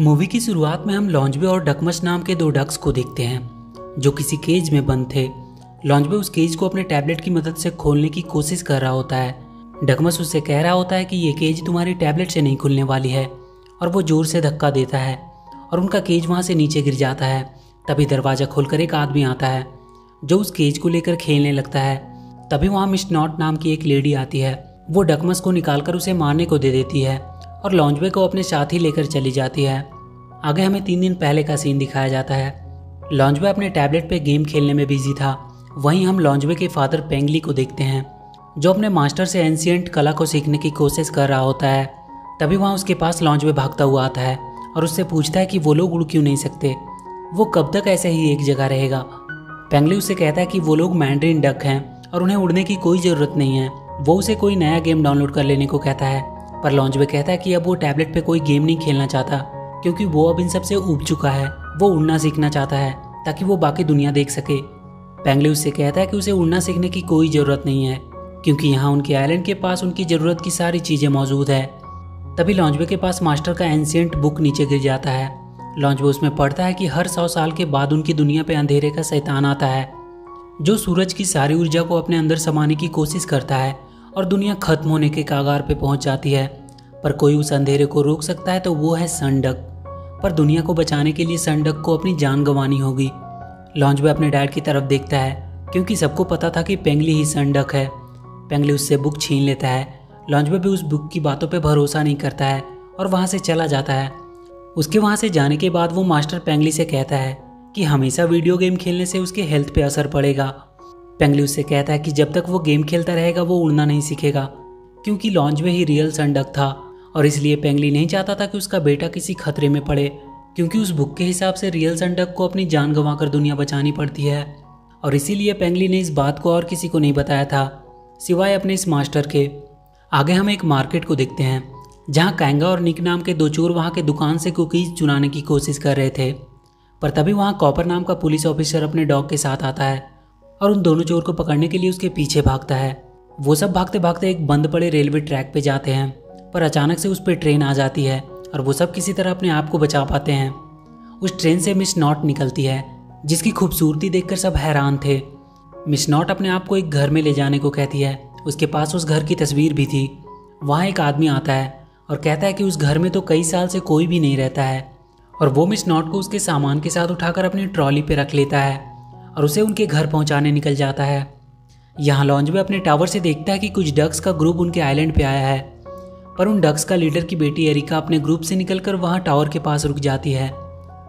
Movie की शुरुआत में हम लॉन्जवे और डकमस नाम के दो डक्स को देखते हैं जो किसी केज में बंद थे। लॉन्जवे उस केज को अपने टैबलेट की मदद से खोलने की कोशिश कर रहा होता है। डकमस उससे कह रहा होता है कि ये केज तुम्हारी टैबलेट से नहीं खुलने वाली है, और वो जोर से धक्का देता है और उनका केज वहाँ से नीचे गिर जाता है। तभी दरवाज़ा खोलकर एक आदमी आता है जो उस केज को लेकर खेलने लगता है। तभी वहाँ मिस नॉट नाम की एक लेडी आती है। वो डकमस को निकालकर उसे मारने को दे देती है और लॉन्जवे को अपने साथ ही लेकर चली जाती है। आगे हमें 3 दिन पहले का सीन दिखाया जाता है। लॉन्जवे अपने टैबलेट पे गेम खेलने में बिजी था। वहीं हम लॉन्जवे के फादर पेंगली को देखते हैं जो अपने मास्टर से एंशिएंट कला को सीखने की कोशिश कर रहा होता है। तभी वहाँ उसके पास लॉन्जवे भागता हुआ आता है और उससे पूछता है कि वो लोग उड़ क्यों नहीं सकते, वो कब तक ऐसे ही एक जगह रहेगा। पेंगली उससे कहता है कि वो लोग मैंड्रीन डक हैं और उन्हें उड़ने की कोई ज़रूरत नहीं है। वो उसे कोई नया गेम डाउनलोड कर लेने को कहता है, पर लॉन्जवे कहता है कि अब वो टैबलेट पे कोई गेम नहीं खेलना चाहता क्योंकि वो अब इन सब से ऊब चुका है। वो उड़ना सीखना चाहता है ताकि वो बाकी दुनिया देख सके। पेंगली उससे कहता है कि उसे उड़ना सीखने की कोई ज़रूरत नहीं है क्योंकि यहाँ उनके आइलैंड के पास उनकी ज़रूरत की सारी चीज़ें मौजूद है। तभी लॉन्जवे के पास मास्टर का एंशिएंट बुक नीचे गिर जाता है। लॉन्जवे उसमें पढ़ता है कि हर 100 साल के बाद उनकी दुनिया पे अंधेरे का शैतान आता है जो सूरज की सारी ऊर्जा को अपने अंदर समाने की कोशिश करता है और दुनिया खत्म होने के कागार पे पहुंच जाती है। पर कोई उस अंधेरे को रोक सकता है तो वो है सनडक। पर दुनिया को बचाने के लिए सनडक को अपनी जान गंवानी होगी। लॉन्जवे अपने डैड की तरफ देखता है क्योंकि सबको पता था कि पेंगली ही सनडक है। पेंगली उससे बुक छीन लेता है। लॉन्जवे भी उस बुक की बातों पे भरोसा नहीं करता है और वहाँ से चला जाता है। उसके वहाँ से जाने के बाद वो मास्टर पेंगली से कहता है कि हमेशा वीडियो गेम खेलने से उसके हेल्थ पे असर पड़ेगा। पेंगली उससे कहता है कि जब तक वो गेम खेलता रहेगा वो उड़ना नहीं सीखेगा क्योंकि लॉन्जवे ही रियल सनडक था और इसलिए पेंगली नहीं चाहता था कि उसका बेटा किसी खतरे में पड़े क्योंकि उस बुक के हिसाब से रियल सनडक को अपनी जान गंवाकर दुनिया बचानी पड़ती है। और इसीलिए पेंगली ने इस बात को और किसी को नहीं बताया था सिवाय अपने इस मास्टर के। आगे हम एक मार्केट को देखते हैं जहाँ कैंगा और निक नाम के दो चोर वहाँ के दुकान से कुकीज़ चुराने की कोशिश कर रहे थे। पर तभी वहाँ कॉपर नाम का पुलिस ऑफिसर अपने डॉग के साथ आता है और उन दोनों चोर को पकड़ने के लिए उसके पीछे भागता है। वो सब भागते भागते एक बंद पड़े रेलवे ट्रैक पे जाते हैं, पर अचानक से उस पर ट्रेन आ जाती है और वो सब किसी तरह अपने आप को बचा पाते हैं। उस ट्रेन से मिस नॉट निकलती है जिसकी खूबसूरती देखकर सब हैरान थे। मिस नॉट अपने आप को एक घर में ले जाने को कहती है। उसके पास उस घर की तस्वीर भी थी। वहाँ एक आदमी आता है और कहता है कि उस घर में तो कई साल से कोई भी नहीं रहता है, और वो मिस नॉट को उसके सामान के साथ उठाकर अपनी ट्रॉली पे रख लेता है और उसे उनके घर पहुंचाने निकल जाता है। यहाँ लॉन्जवे अपने टावर से देखता है कि कुछ डक्स का ग्रुप उनके आइलैंड पे आया है, पर उन डक्स का लीडर की बेटी एरिका अपने ग्रुप से निकलकर वहाँ टावर के पास रुक जाती है।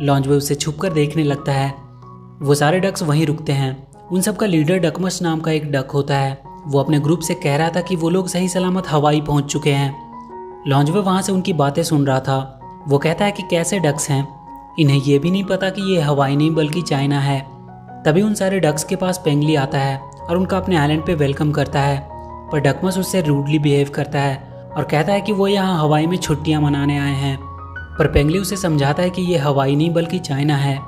लॉन्जवे उसे छुपकर देखने लगता है। वो सारे डक्स वहीं रुकते हैं। उन सब का लीडर डकमस नाम का एक डक होता है। वो अपने ग्रुप से कह रहा था कि वो लोग सही सलामत हवाई पहुंच चुके हैं। लॉन्जवे वहाँ से उनकी बातें सुन रहा था। वो कहता है कि कैसे डक्स हैं, इन्हें यह भी नहीं पता कि ये हवाई नहीं बल्कि चाइना है। तभी उन सारे डक्स के पास पेंगली आता है और उनका अपने आइलैंड पे वेलकम करता है, पर डकमस उससे रूडली बिहेव करता है और कहता है कि वो यहाँ हवाई में छुट्टियाँ मनाने आए हैं। पर पेंगली उसे समझाता है कि ये हवाई नहीं बल्कि चाइना है,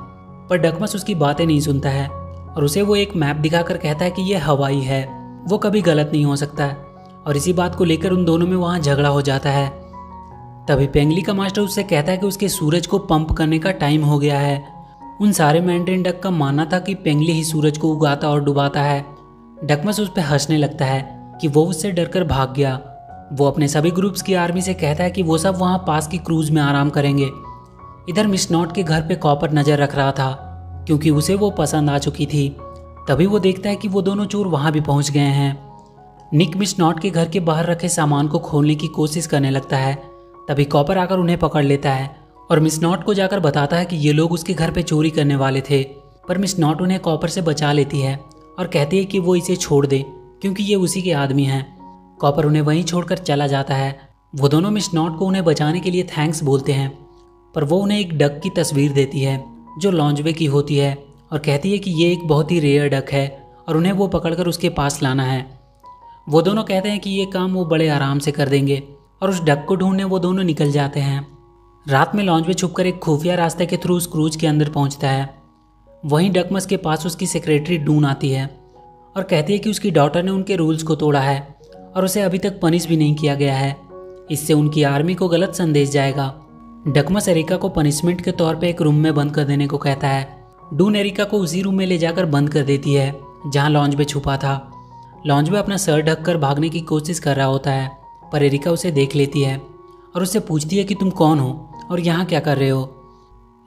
पर डकमस उसकी बातें नहीं सुनता है और उसे वो एक मैप दिखाकर कहता है कि ये हवाई है, वो कभी गलत नहीं हो सकता। और इसी बात को लेकर उन दोनों में वहाँ झगड़ा हो जाता है। तभी पेंगली का मास्टर उससे कहता है कि उसके सूरज को पंप करने का टाइम हो गया है। उन सारे मैंड्रीन डक का मानना था कि पेंगली ही सूरज को उगाता और डुबाता है। डकमस उस पर हंसने लगता है कि वो उससे डरकर भाग गया। वो अपने सभी ग्रुप्स की आर्मी से कहता है कि वो सब वहाँ पास की क्रूज में आराम करेंगे। इधर मिस नॉट के घर पे कॉपर नजर रख रहा था क्योंकि उसे वो पसंद आ चुकी थी। तभी वो देखता है कि वो दोनों चोर वहाँ भी पहुँच गए हैं। निक मिस नॉट के घर के बाहर रखे सामान को खोलने की कोशिश करने लगता है। तभी कॉपर आकर उन्हें पकड़ लेता है और मिस नॉट को जाकर बताता है कि ये लोग उसके घर पे चोरी करने वाले थे। पर मिस नॉट उन्हें कॉपर से बचा लेती है और कहती है कि वो इसे छोड़ दे क्योंकि ये उसी के आदमी हैं। कॉपर उन्हें वहीं छोड़कर चला जाता है। वो दोनों मिस नॉट को उन्हें बचाने के लिए थैंक्स बोलते हैं, पर वो उन्हें एक डक की तस्वीर देती है जो लॉन्जवे की होती है और कहती है कि ये एक बहुत ही रेयर डक है और उन्हें वो पकड़कर उसके पास लाना है। वो दोनों कहते हैं कि ये काम वो बड़े आराम से कर देंगे और उस डक को ढूंढने वो दोनों निकल जाते हैं। रात में लॉन्जवे छुपकर एक खुफिया रास्ते के थ्रू उस क्रूज के अंदर पहुंचता है। वहीं डकमस के पास उसकी सेक्रेटरी डून आती है और कहती है कि उसकी डॉटर ने उनके रूल्स को तोड़ा है और उसे अभी तक पनिश भी नहीं किया गया है। इससे उनकी आर्मी को गलत संदेश जाएगा। डकमस एरिका को पनिशमेंट के तौर पे एक रूम में बंद कर देने को कहता है। डून एरिका को उसी रूम में ले जाकर बंद कर देती है जहाँ लॉन्जबे छुपा था। लॉन्जबे अपना सर ढककर भागने की कोशिश कर रहा होता है, पर एरिका उसे देख लेती है और उससे पूछती है कि तुम कौन हो और यहाँ क्या कर रहे हो।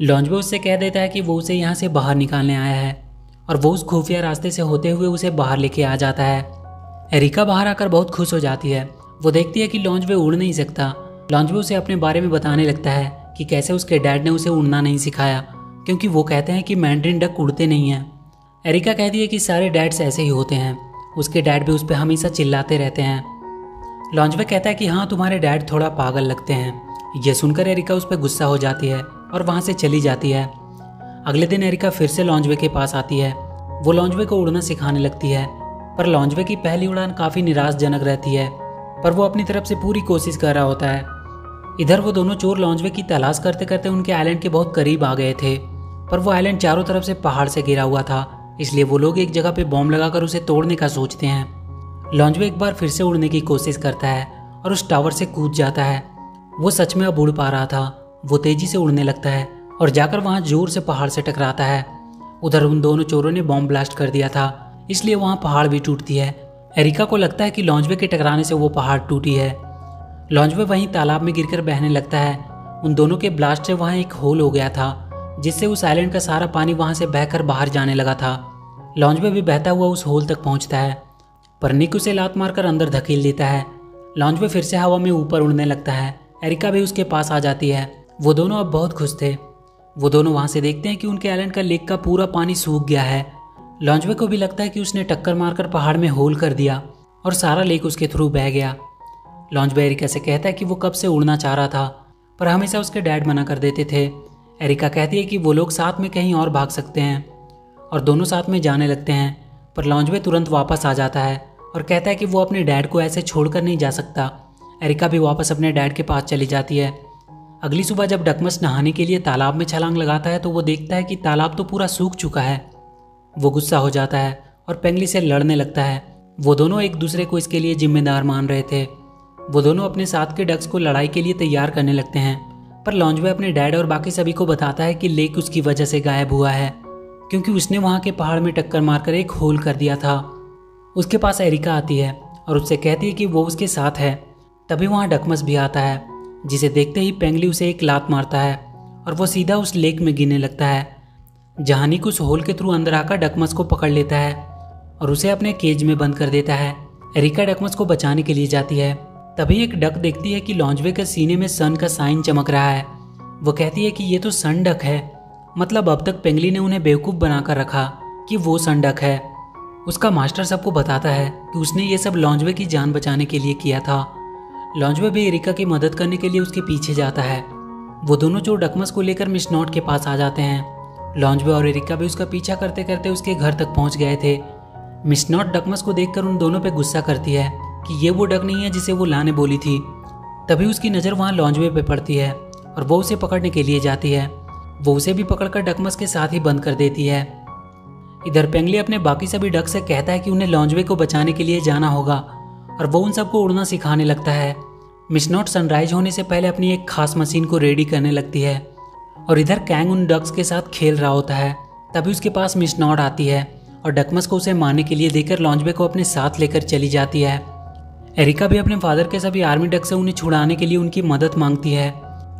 लॉन्जबे उससे कह देता है कि वो उसे यहाँ से बाहर निकालने आया है और वो उस खुफिया रास्ते से होते हुए उसे बाहर लेके आ जाता है। एरिका बाहर आकर बहुत खुश हो जाती है। वो देखती है कि लॉन्जबे उड़ नहीं सकता। लॉन्जबे उसे अपने बारे में बताने लगता है कि कैसे उसके डैड ने उसे उड़ना नहीं सिखाया, क्योंकि वो कहते हैं कि मैंड्रिन डक उड़ते नहीं हैं। एरिका कहती है कि सारे डैड्स ऐसे ही होते हैं, उसके डैड भी उस पर हमेशा चिल्लाते रहते हैं। लॉन्जबे कहता है कि हाँ, तुम्हारे डैड थोड़ा पागल लगते हैं। यह सुनकर एरिका उस पर गुस्सा हो जाती है और वहाँ से चली जाती है। अगले दिन एरिका फिर से लॉन्जबे के पास आती है। वो लॉन्जबे को उड़ना सिखाने लगती है, पर लॉन्जबे की पहली उड़ान काफ़ी निराशजनक रहती है, पर वो अपनी तरफ से पूरी कोशिश कर रहा होता है। इधर वो दोनों चोर लॉन्जबे की तलाश करते करते उनके आइलैंड के बहुत करीब आ गए थे, पर वो आइलैंड चारों तरफ से पहाड़ से घिरा हुआ था, इसलिए वो लोग एक जगह पे बॉम्ब लगाकर उसे तोड़ने का सोचते हैं। लॉन्जबे एक बार फिर से उड़ने की कोशिश करता है और उस टावर से कूद जाता है। वो सच में अब उड़ पा रहा था। वो तेजी से उड़ने लगता है और जाकर वहाँ जोर से पहाड़ से टकराता है। उधर उन दोनों चोरों ने बॉम्ब ब्लास्ट कर दिया था, इसलिए वहाँ पहाड़ भी टूटती है। एरिका को लगता है कि लॉन्जबे के टकराने से वो पहाड़ टूटी है। लॉन्जबे वहीं तालाब में गिरकर बहने लगता है। उन दोनों के ब्लास्ट से वहाँ एक होल हो गया था, जिससे उस आइलैंड का सारा पानी वहाँ से बहकर बाहर जाने लगा था। लॉन्जबे भी बहता हुआ उस होल तक पहुँचता है, पर निक उसे लात मारकर अंदर धकेल देता है। लॉन्जबे फिर से हवा में ऊपर उड़ने लगता है। एरिका भी उसके पास आ जाती है। वो दोनों अब बहुत खुश थे। वो दोनों वहाँ से देखते हैं कि उनके आइलैंड का लेक का पूरा पानी सूख गया है। लॉन्जबे को भी लगता है कि उसने टक्कर मारकर पहाड़ में होल कर दिया और सारा लेक उसके थ्रू बह गया। लॉन्जबे एरिका से कहता है कि वो कब से उड़ना चाह रहा था, पर हमेशा उसके डैड मना कर देते थे। एरिका कहती है कि वो लोग साथ में कहीं और भाग सकते हैं और दोनों साथ में जाने लगते हैं, पर लॉन्जबे तुरंत वापस आ जाता है और कहता है कि वो अपने डैड को ऐसे छोड़कर नहीं जा सकता। एरिका भी वापस अपने डैड के पास चली जाती है। अगली सुबह जब डकमस नहाने के लिए तालाब में छलांग लगाता है तो वो देखता है कि तालाब तो पूरा सूख चुका है। वो गुस्सा हो जाता है और पेंगली से लड़ने लगता है। वो दोनों एक दूसरे को इसके लिए जिम्मेदार मान रहे थे। वो दोनों अपने साथ के डक्स को लड़ाई के लिए तैयार करने लगते हैं, पर लॉन्जबे अपने डैड और बाकी सभी को बताता है कि लेक उसकी वजह से गायब हुआ है, क्योंकि उसने वहाँ के पहाड़ में टक्कर मारकर एक होल कर दिया था। उसके पास एरिका आती है और उससे कहती है कि वो उसके साथ है। तभी वहाँ डकमस भी आता है, जिसे देखते ही पेंगली उसे एक लात मारता है और वो सीधा उस लेक में गिरने लगता है। जहाँ निक उस होल के थ्रू अंदर आकर डकमस को पकड़ लेता है और उसे अपने केज में बंद कर देता है। एरिका डकमस को बचाने के लिए जाती है। तभी एक डक देखती है कि लॉन्जबे के सीने में सन का साइन चमक रहा है। वो कहती है कि ये तो सन डक है, मतलब अब तक पेंगली ने उन्हें बेवकूफ़ बनाकर रखा कि वो सन डक है। उसका मास्टर सबको बताता है कि उसने ये सब लॉन्जबे की जान बचाने के लिए किया था। लॉन्जबे भी एरिका की मदद करने के लिए उसके पीछे जाता है। वो दोनों चोर डकमस को लेकर मिस नॉट के पास आ जाते हैं। लॉन्जबे और एरिका भी उसका पीछा करते करते उसके घर तक पहुंच गए थे। मिस नॉट डकमस को देखकर उन दोनों पे गुस्सा करती है कि ये वो डक नहीं है जिसे वो लाने बोली थी। तभी उसकी नज़र वहाँ लॉन्जबे पे पड़ती है और वो उसे पकड़ने के लिए जाती है। वो उसे भी पकड़कर डकमस के साथ ही बंद कर देती है। इधर पेंगली अपने बाकी सभी डक से कहता है कि उन्हें लॉन्जबे को बचाने के लिए जाना होगा और वो उन सबको उड़ना सिखाने लगता है। मिस नॉट सनराइज होने से पहले अपनी एक खास मशीन को रेडी करने लगती है और इधर कैंग उन डक्स के साथ खेल रहा होता है। तभी उसके पास मिस नॉट आती है और डकमस को उसे मारने के लिए देकर लॉन्जबे को अपने साथ लेकर चली जाती है। एरिका भी अपने फादर के सभी आर्मी डक से उन्हें छुड़ाने के लिए उनकी मदद मांगती है।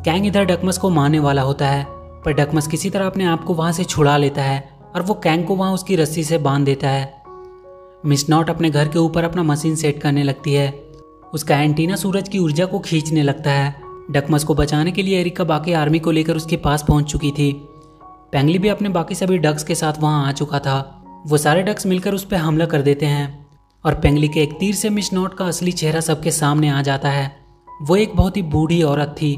कैंग इधर डकमस को मारने वाला होता है, पर डकमस किसी तरह अपने आप को वहाँ से छुड़ा लेता है और वो कैंग को वहाँ उसकी रस्सी से बांध देता है। मिस नॉट अपने घर के ऊपर अपना मशीन सेट करने लगती है। उसका एंटीना सूरज की ऊर्जा को खींचने लगता है। डकमस को बचाने के लिए एरिका बाकी आर्मी को लेकर उसके पास पहुंच चुकी थी। पेंगली भी अपने बाकी सभी डक्स के साथ वहां आ चुका था। वो सारे डक्स मिलकर उस पर हमला कर देते हैं और पेंगली के एक तीर से मिस नॉट का असली चेहरा सबके सामने आ जाता है। वो एक बहुत ही बूढ़ी औरत थी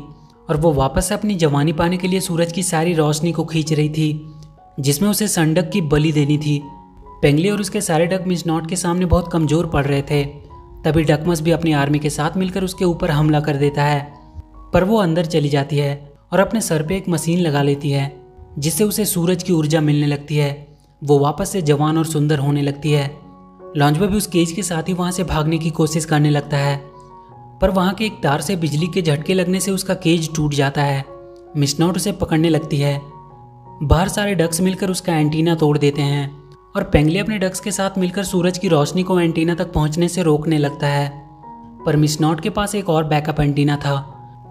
और वो वापस से अपनी जवानी पाने के लिए सूरज की सारी रोशनी को खींच रही थी, जिसमें उसे सनडक की बलि देनी थी। पेंगली और उसके सारे डक मिस नॉट के सामने बहुत कमजोर पड़ रहे थे। तभी डकमस भी अपनी आर्मी के साथ मिलकर उसके ऊपर हमला कर देता है, पर वो अंदर चली जाती है और अपने सर पे एक मशीन लगा लेती है, जिससे उसे सूरज की ऊर्जा मिलने लगती है। वो वापस से जवान और सुंदर होने लगती है। लॉन्जबे भी उस केज के साथ ही वहाँ से भागने की कोशिश करने लगता है, पर वहाँ के एक तार से बिजली के झटके लगने से उसका केज टूट जाता है मिस नॉट उसे पकड़ने लगती है। बाहर सारे डक्स मिलकर उसका एंटीना तोड़ देते हैं और पेंगली अपने डक्स के साथ मिलकर सूरज की रोशनी को एंटीना तक पहुंचने से रोकने लगता है। पर मिस नॉट के पास एक और बैकअप एंटीना था।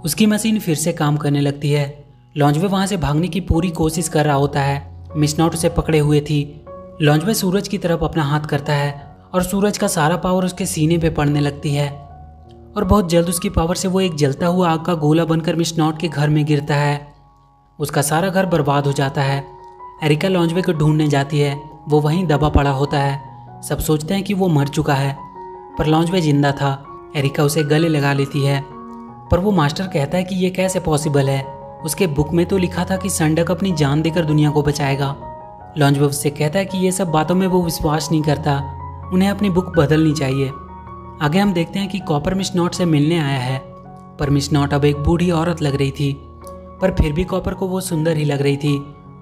उसकी मशीन फिर से काम करने लगती है। लॉन्जवे वहां से भागने की पूरी कोशिश कर रहा होता है। मिस नॉट उसे पकड़े हुए थी। लॉन्जवे सूरज की तरफ अपना हाथ करता है और सूरज का सारा पावर उसके सीने पे पड़ने लगती है और बहुत जल्द उसकी पावर से वो एक जलता हुआ आग का गोला बनकर मिस नॉट के घर में गिरता है। उसका सारा घर बर्बाद हो जाता है। एरिका लॉन्जवे को ढूंढने जाती है। वो वहीं दबा पड़ा होता है। सब सोचते हैं कि वो मर चुका है, पर लॉन्जवे जिंदा था। एरिका उसे गले लगा लेती है, पर वो मास्टर कहता है कि ये कैसे पॉसिबल है। उसके बुक में तो लिखा था कि संडक अपनी जान देकर दुनिया को बचाएगा। लॉन्जवे उससे कहता है कि ये सब बातों में वो विश्वास नहीं करता, उन्हें अपनी बुक बदलनी चाहिए। आगे हम देखते हैं कि कॉपर मिस नॉट से मिलने आया है, पर मिस नॉट अब एक बूढ़ी औरत लग रही थी, पर फिर भी कॉपर को वो सुंदर ही लग रही थी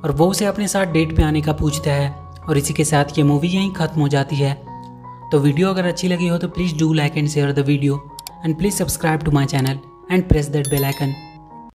और वो उसे अपने साथ डेट पे आने का पूछता है। और इसी के साथ ये मूवी यहीं खत्म हो जाती है। तो वीडियो अगर अच्छी लगी हो तो please do like and share the video and please subscribe to my channel and press that bell icon.